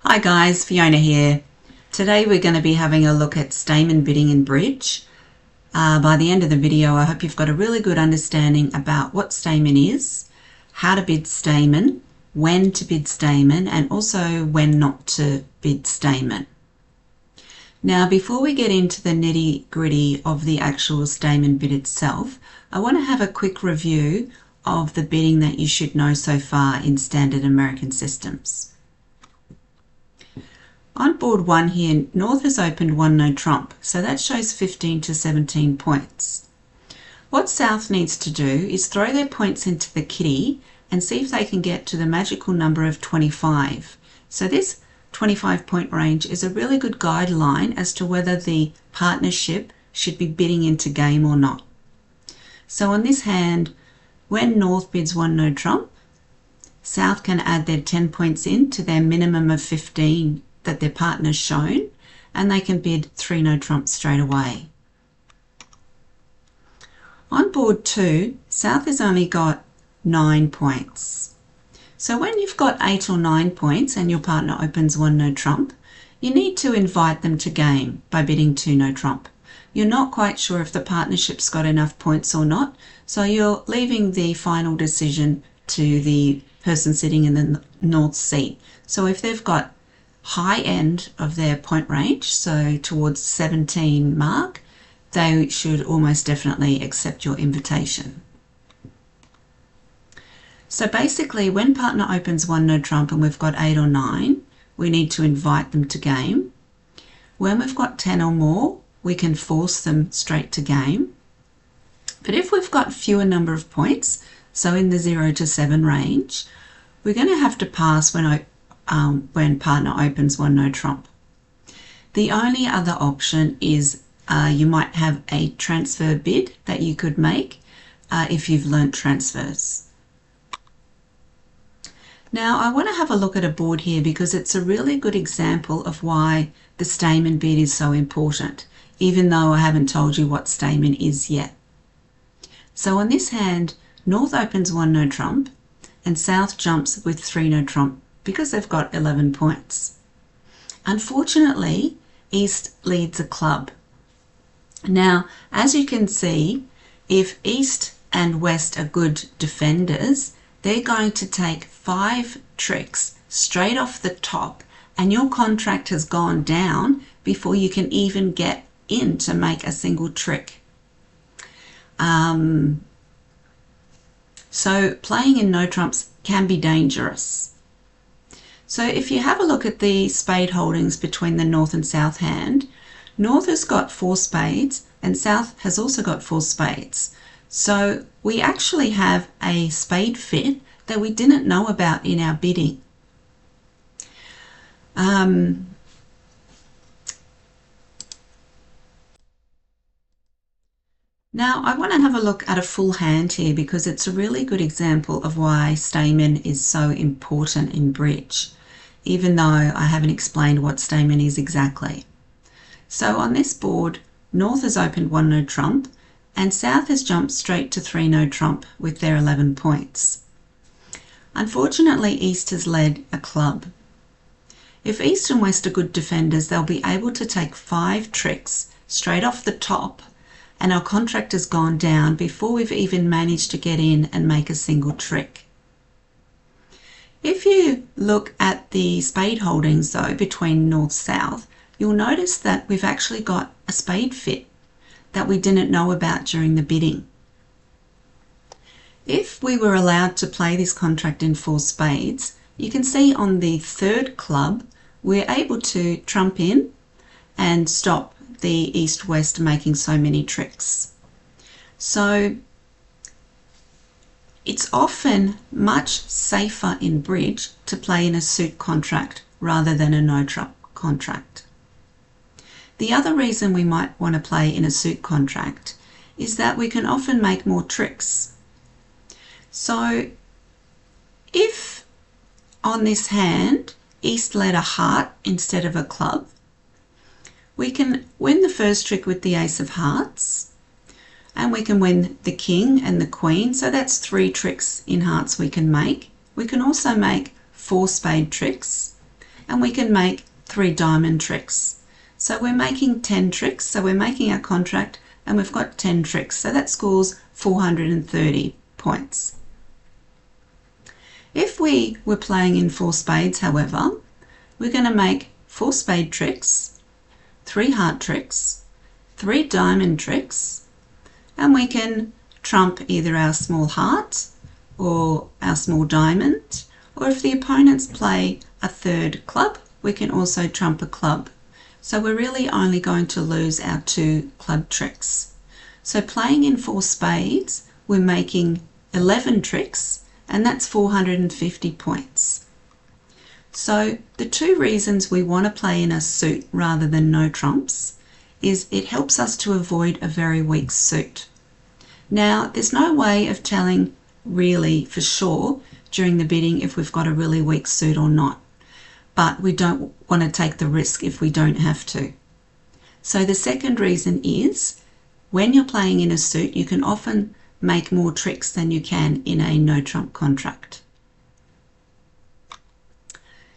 Hi guys, Fiona here. Today we're going to be having a look at Stayman bidding in bridge. By the end of the video, I hope you've got a really good understanding about what Stayman is, how to bid Stayman, when to bid Stayman, and also when not to bid Stayman. Now, before we get into the nitty-gritty of the actual Stayman bid itself, I want to have a quick review of the bidding that you should know so far in standard American systems. On board 1 here, North has opened 1 no trump, so that shows 15 to 17 points. What South needs to do is throw their points into the kitty and see if they can get to the magical number of 25. So this 25-point range is a really good guideline as to whether the partnership should be bidding into game or not. So on this hand, when North bids 1 no trump, South can add their 10 points in to their minimum of 15 that their partner's shown, and they can bid 3 no trumps straight away. On board 2, South has only got 9 points. So when you've got 8 or 9 points and your partner opens 1 no trump, you need to invite them to game by bidding 2 no trump. You're not quite sure if the partnership's got enough points or not, so you're leaving the final decision to the person sitting in the North seat. So if they've got high end of their point range, so towards 17 mark, they should almost definitely accept your invitation. So basically, when partner opens 1 no trump and we've got 8 or 9, we need to invite them to game. When we've got 10 or more, we can force them straight to game. But if we've got fewer number of points, so in the 0 to 7 range, we're going to have to pass when partner opens 1 no trump. The only other option is you might have a transfer bid that you could make if you've learnt transfers. Now I want to have a look at a board here because it's a really good example of why the Stayman bid is so important, even though I haven't told you what Stayman is yet. So on this hand, North opens 1 no trump and South jumps with 3 no trump because they've got 11 points. Unfortunately, East leads a club. Now, as you can see, if East and West are good defenders, they're going to take 5 tricks straight off the top, and your contract has gone down before you can even get in to make a single trick. So playing in no trumps can be dangerous. So if you have a look at the spade holdings between the North and South hand, North has got 4 spades and South has also got 4 spades. So we actually have a spade fit that we didn't know about in our bidding. Now I want to have a look at a full hand here because it's a really good example of why Stayman is so important in bridge, even though I haven't explained what Stayman is exactly. So on this board, North has opened 1 no trump and South has jumped straight to 3 no trump with their 11 points. Unfortunately, East has led a club. If East and West are good defenders, they'll be able to take 5 tricks straight off the top, and our contract has gone down before we've even managed to get in and make a single trick. If you look at the spade holdings though between North-South, you'll notice that we've actually got a spade fit that we didn't know about during the bidding. If we were allowed to play this contract in 4 spades, you can see on the 3rd club we're able to trump in and stop the East-West making so many tricks. So it's often much safer in bridge to play in a suit contract rather than a no trump contract. The other reason we might want to play in a suit contract is that we can often make more tricks. So if on this hand East led a heart instead of a club, we can win the first trick with the ace of hearts, and we can win the king and the queen, so that's 3 tricks in hearts we can make. We can also make 4 spade tricks, and we can make 3 diamond tricks. So we're making 10 tricks, so we're making our contract and we've got 10 tricks, so that scores 430 points. If we were playing in 4 spades, however, we're going to make 4 spade tricks, 3 heart tricks, 3 diamond tricks, and we can trump either our small heart or our small diamond, or if the opponents play a 3rd club, we can also trump a club. So we're really only going to lose our 2 club tricks. So playing in 4 spades, we're making 11 tricks, and that's 450 points. So the 2 reasons we want to play in a suit rather than no trumps is it helps us to avoid a very weak suit. Now, there's no way of telling really for sure during the bidding if we've got a really weak suit or not, but we don't want to take the risk if we don't have to. So the second reason is when you're playing in a suit, you can often make more tricks than you can in a no trump contract.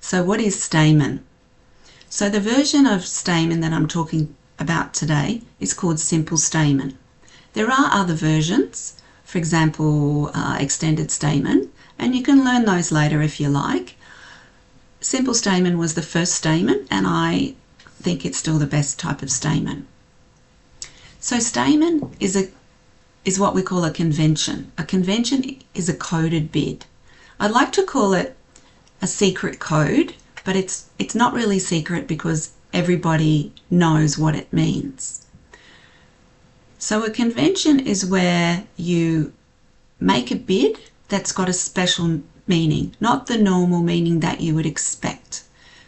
So what is Stayman? So the version of Stayman that I'm talking about today is called Simple Stayman. There are other versions, for example, Extended Stayman, and you can learn those later if you like. Simple Stayman was the first Stayman, and I think it's still the best type of Stayman. So Stayman is what we call a convention. A convention is a coded bid. I'd like to call it a secret code, but it's not really secret because everybody knows what it means. So a convention is where you make a bid that's got a special meaning, not the normal meaning that you would expect.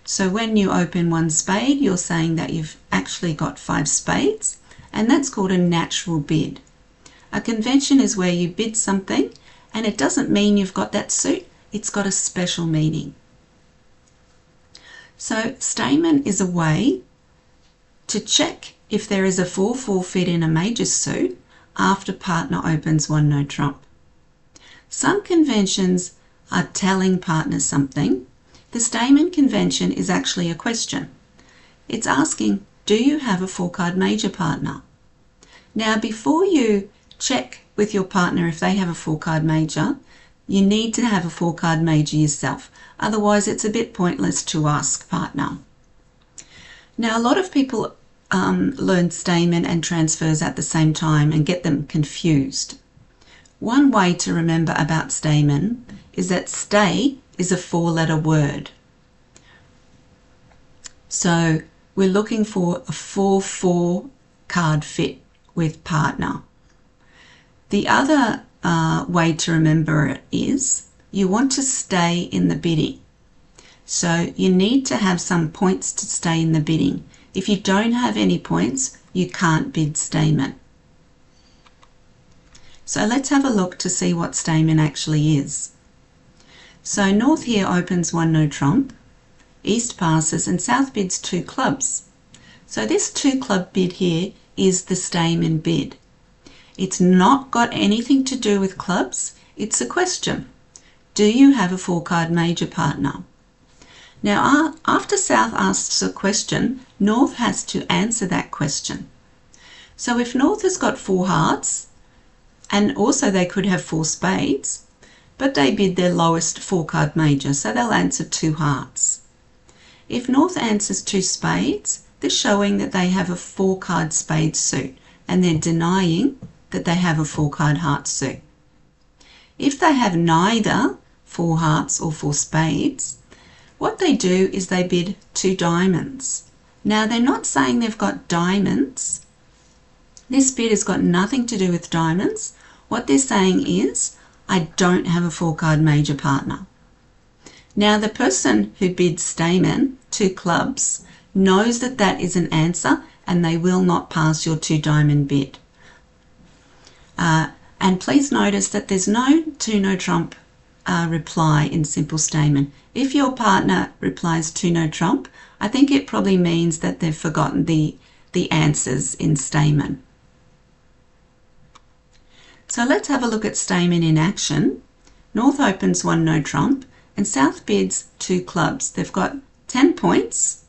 So when you open 1 spade, you're saying that you've actually got 5 spades, and that's called a natural bid. A convention is where you bid something and it doesn't mean you've got that suit, it's got a special meaning. So Stayman is a way to check if there is a 4-4 fit in a major suit after partner opens 1 no trump. Some conventions are telling partners something. The Stayman convention is actually a question. It's asking, do you have a 4-card major partner? Now, before you check with your partner if they have a 4-card major, you need to have a 4-card major yourself. Otherwise, it's a bit pointless to ask partner. Now, a lot of people learn Stayman and transfers at the same time and get them confused. One way to remember about Stayman is that stay is a 4-letter word. So we're looking for a 4-4 card fit with partner. The other way to remember it is you want to stay in the bidding. So you need to have some points to stay in the bidding. If you don't have any points, you can't bid Stayman. So let's have a look to see what Stayman actually is. So North here opens 1 no trump, East passes, and South bids 2 clubs. So this 2 club bid here is the Stayman bid. It's not got anything to do with clubs, it's a question. Do you have a 4-card major partner? Now, after South asks a question, North has to answer that question. So if North has got 4 hearts, and also they could have 4 spades, but they bid their lowest 4-card major, so they'll answer 2 hearts. If North answers 2 spades, they're showing that they have a 4-card spade suit, and they're denying that they have a 4-card heart suit. If they have neither 4 hearts or 4 spades, what they do is they bid 2 diamonds. Now, they're not saying they've got diamonds. This bid has got nothing to do with diamonds. What they're saying is, I don't have a 4-card major partner. Now, the person who bids Stayman 2 clubs knows that that is an answer and they will not pass your 2 diamond bid. And please notice that there's no 2 no trump reply in Simple Stayman. If your partner replies 2 no trump, I think it probably means that they've forgotten the answers in Stayman. So let's have a look at Stayman in action. North opens 1 no trump and South bids 2 clubs. They've got 10 points.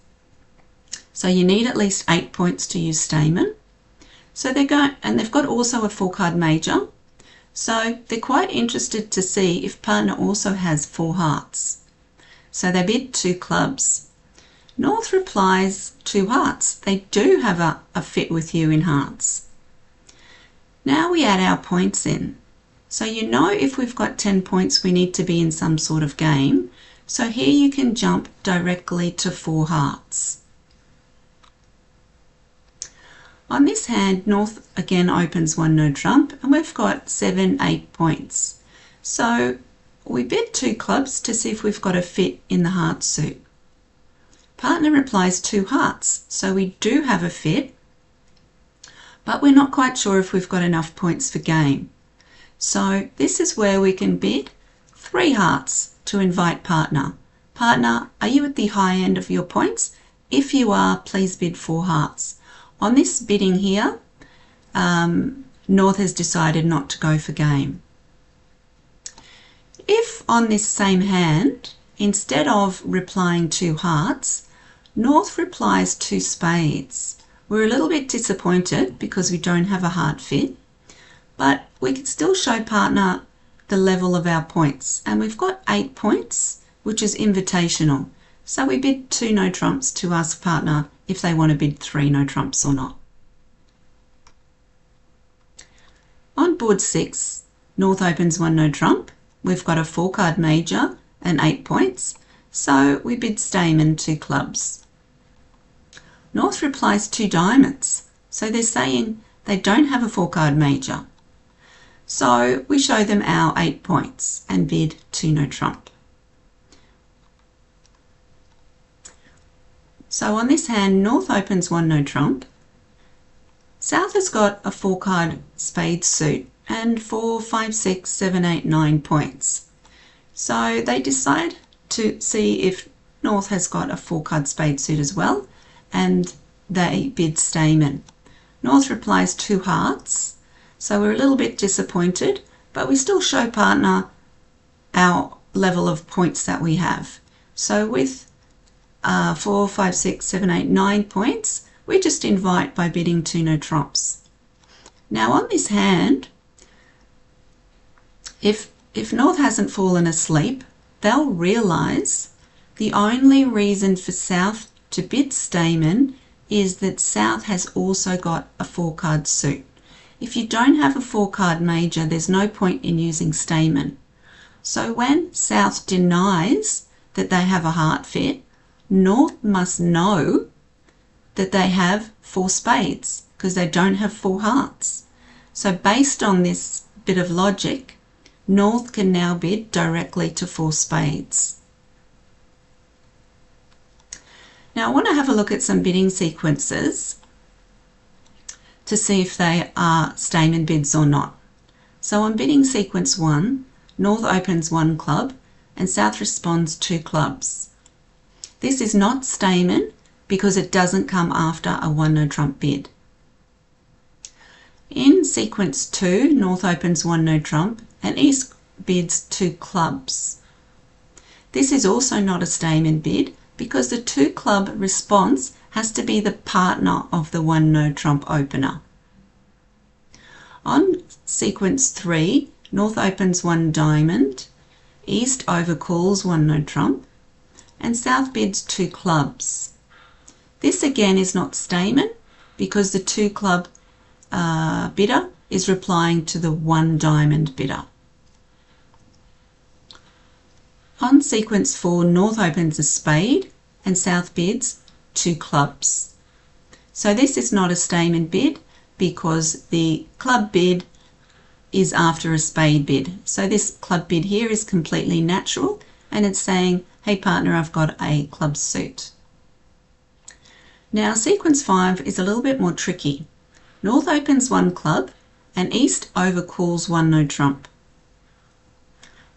So you need at least 8 points to use Stayman. So they've got also a 4-card major. So they're quite interested to see if partner also has 4 hearts. So they bid 2 clubs. North replies 2 hearts. They do have a fit with you in hearts. Now we add our points in. So you know if we've got 10 points we need to be in some sort of game. So here you can jump directly to 4 hearts. On this hand, North again opens 1 no trump and we've got 7, 8 points. So we bid 2 clubs to see if we've got a fit in the heart suit. Partner replies 2 hearts, so we do have a fit, but we're not quite sure if we've got enough points for game. So this is where we can bid 3 hearts to invite partner. Partner, are you at the high end of your points? If you are, please bid 4 hearts. On this bidding here, North has decided not to go for game. If on this same hand, instead of replying 2 hearts, North replies 2 spades, we're a little bit disappointed because we don't have a heart fit, but we can still show partner the level of our points. And we've got 8 points, which is invitational. So we bid 2 no trumps to ask partner if they want to bid 3 no trumps or not. On board 6, North opens 1 no trump. We've got a 4-card major and 8 points, so we bid Stayman 2 clubs. North replies 2 diamonds, so they're saying they don't have a 4-card major. So we show them our 8 points and bid 2 no trump. So on this hand, North opens 1 no trump. South has got a 4-card spade suit and 4, 5, 6, 7, 8, 9 points. So they decide to see if North has got a 4-card spade suit as well, and they bid Stayman. North replies 2 hearts, so we're a little bit disappointed, but we still show partner our level of points that we have. So with 4, 5, 6, 7, 8, 9 points, we just invite by bidding 2 no trumps. Now on this hand, if North hasn't fallen asleep, they'll realise the only reason for South to bid Stayman is that South has also got a 4-card suit. If you don't have a 4-card major, there's no point in using Stayman. So when South denies that they have a heart fit, North must know that they have 4 spades because they don't have 4 hearts. So based on this bit of logic, North can now bid directly to 4 spades. Now I want to have a look at some bidding sequences to see if they are Stayman bids or not. So on bidding sequence 1, North opens 1 club and South responds 2 clubs. This is not Stayman because it doesn't come after a 1 no trump bid. In sequence 2, North opens 1 no trump and East bids 2 clubs. This is also not a Stayman bid because the 2 club response has to be the partner of the 1 no trump opener. On sequence 3, North opens 1 diamond, East overcalls 1 no trump, and South bids 2 clubs. This again is not Stayman because the 2 club bidder is replying to the 1 diamond bidder. On sequence 4, North opens a spade and South bids 2 clubs. So this is not a Stayman bid because the club bid is after a spade bid. So this club bid here is completely natural and it's saying, hey partner, I've got a club suit. Now sequence 5 is a little bit more tricky. North opens 1 club and East overcalls 1 no trump.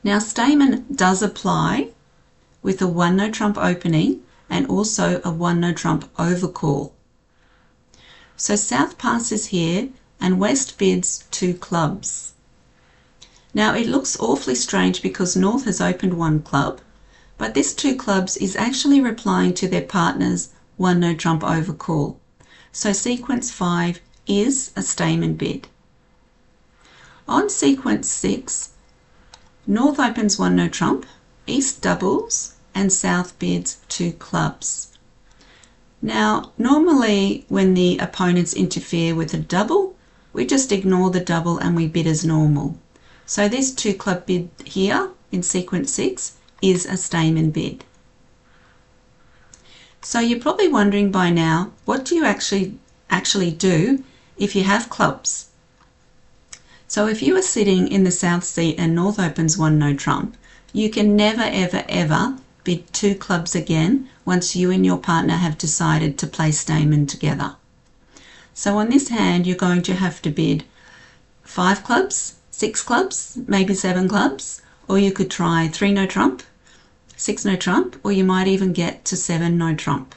Now Stayman does apply with a 1 no trump opening and also a 1 no trump overcall. So South passes here and West bids 2 clubs. Now it looks awfully strange because North has opened 1 club, but this two clubs is actually replying to their partner's one no trump overcall. So sequence 5 is a Stayman bid. On sequence 6, North opens one no trump, East doubles, and South bids two clubs. Now, normally when the opponents interfere with a double, we just ignore the double and we bid as normal. So this two club bid here in sequence 6 is a Stayman bid. So you're probably wondering by now, what do you actually do if you have clubs? So if you are sitting in the South seat and North opens one no trump, you can never ever ever bid two clubs again once you and your partner have decided to play Stayman together. So on this hand, you're going to have to bid 5 clubs, 6 clubs, maybe 7 clubs, or you could try 3 no trump, 6 no trump, or you might even get to 7 no trump.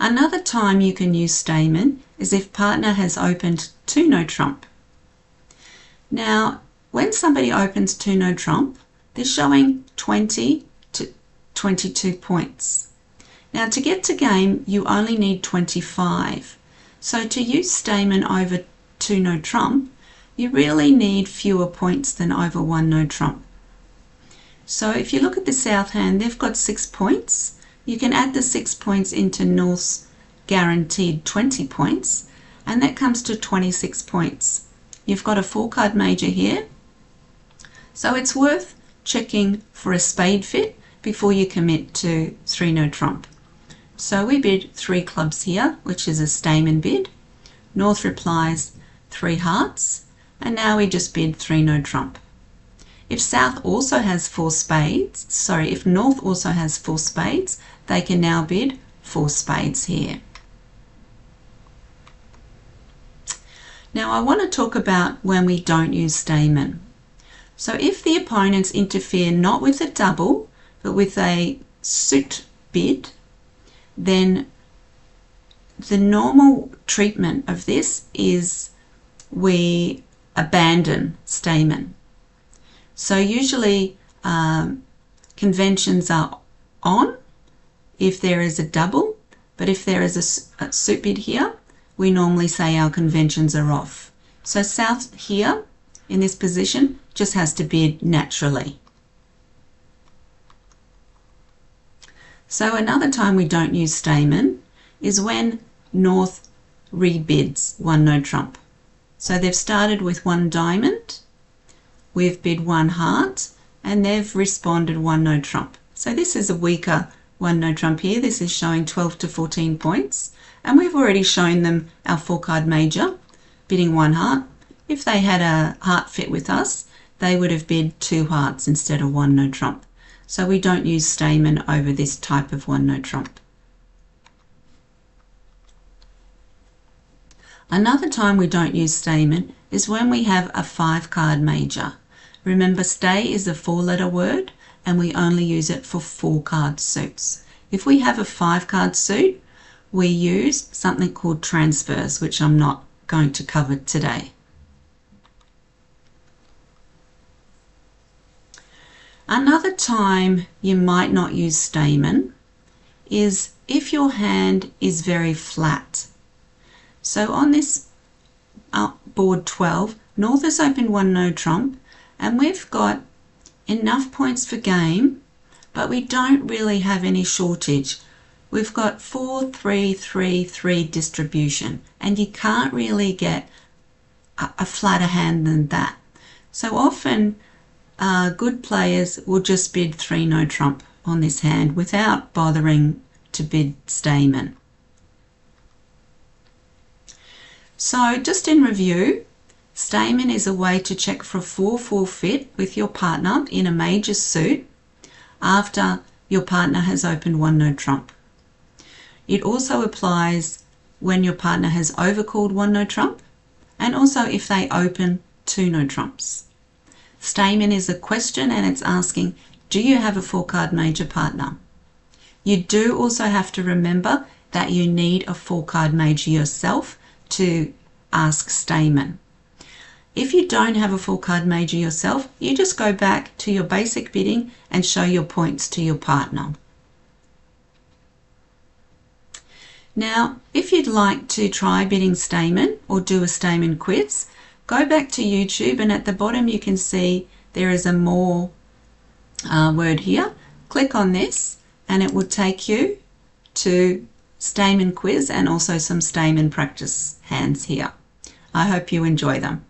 Another time you can use Stayman is if partner has opened 2 no trump. Now, when somebody opens 2 no trump, they're showing 20 to 22 points. Now, to get to game, you only need 25. So to use Stayman over 2 no trump, you really need fewer points than over 1 no trump. So if you look at the South hand, they've got 6 points. You can add the 6 points into North's guaranteed 20 points, and that comes to 26 points. You've got a 4-card major here, so it's worth checking for a spade fit before you commit to 3 no trump. So we bid 3 clubs here, which is a Stayman bid. North replies 3 hearts, and now we just bid 3 no trump. If South also has 4 spades, if North also has 4 spades, they can now bid 4 spades here. Now I want to talk about when we don't use Stayman. So if the opponents interfere not with a double, but with a suit bid, then the normal treatment of this is we abandon Stayman. So usually conventions are on if there is a double, but if there is a suit bid here, we normally say our conventions are off. So South here in this position just has to bid naturally. So another time we don't use Stayman is when North rebids 1 no trump. So they've started with 1 diamond, we've bid 1 heart, and they've responded 1 no trump. So this is a weaker 1 no trump here. This is showing 12 to 14 points, and we've already shown them our 4-card major, bidding 1 heart. If they had a heart fit with us, they would have bid 2 hearts instead of 1 no trump. So we don't use Stayman over this type of 1 no trump. Another time we don't use Stayman is when we have a 5-card major. Remember, stay is a 4-letter word and we only use it for 4-card suits. If we have a 5-card suit, we use something called transfers, which I'm not going to cover today. Another time you might not use Stayman is if your hand is very flat. So on this board 12, North has opened 1 no trump, and we've got enough points for game, but we don't really have any shortage. We've got 4, 3, 3, 3 distribution, and you can't really get a flatter hand than that. So often good players will just bid 3 no trump on this hand without bothering to bid Stayman. So just in review, Stayman is a way to check for a 4-4 fit with your partner in a major suit after your partner has opened 1 no trump. It also applies when your partner has overcalled 1 no trump, and also if they open 2 no trumps. Stayman is a question and it's asking, do you have a 4-card major partner? You do also have to remember that you need a 4-card major yourself to ask Stayman. If you don't have a full card major yourself, you just go back to your basic bidding and show your points to your partner. Now, if you'd like to try bidding Stayman or do a Stayman quiz, go back to YouTube, and at the bottom you can see there is a more word here. Click on this and it will take you to Stayman quiz and also some Stayman practice hands here. I hope you enjoy them.